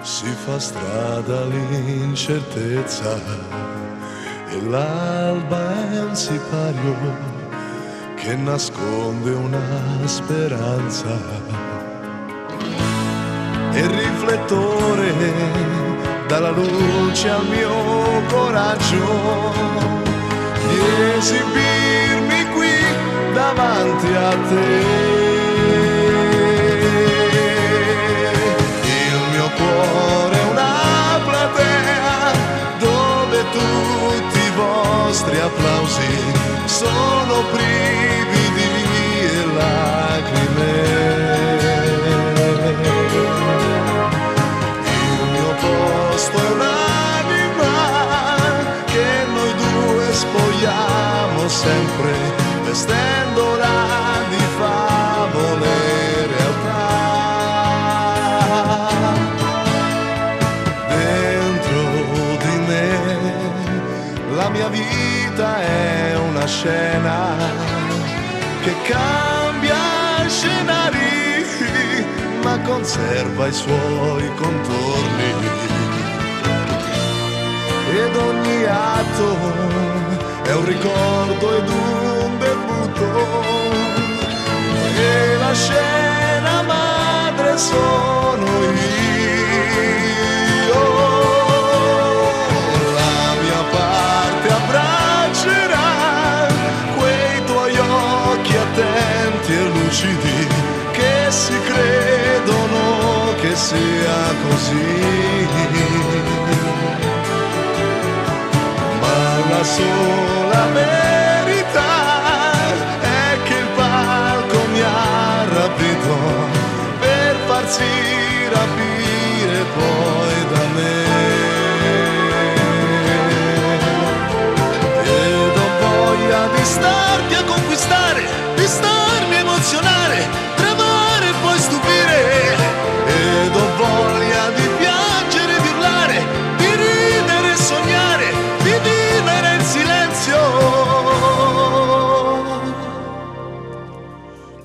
Si fa strada l'incertezza e l'alba è un sipario che nasconde una speranza. E il riflettore dà la luce al mio coraggio di esibirmi qui davanti a te. Il mio cuore è una platea dove tutti i vostri applausi sono brividi e lacrime. Il mio posto è un'anima che noi due spogliamo sempre, vestendola di favole realtà. Dentro di me la mia vita è una scena che cambia scenari, ma conserva i suoi contorni. Ed ogni atto è un ricordo ed un debutto, e la scena madre sono io. La mia parte abbraccerà quei tuoi occhi attenti e lucidi che si credono che sia così, ma la sola verità è che il palco mi ha rapito per farsi rapire poi da me. Ed ho voglia di starti a conquistare, di starmi a emozionare, tremare e poi stupire. Ed ho voglia di piangere, di urlare, di ridere e sognare, di vivere in silenzio,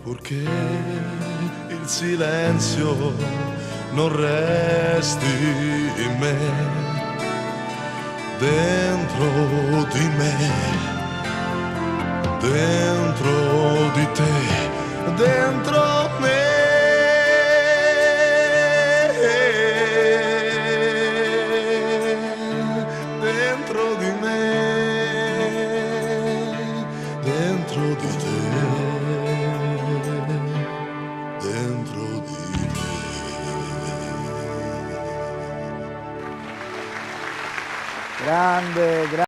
purché il silenzio non resti in me, dentro di me, dentro di te, dentro me. Dentro di me, dentro di te, dentro di te. Grande, grande.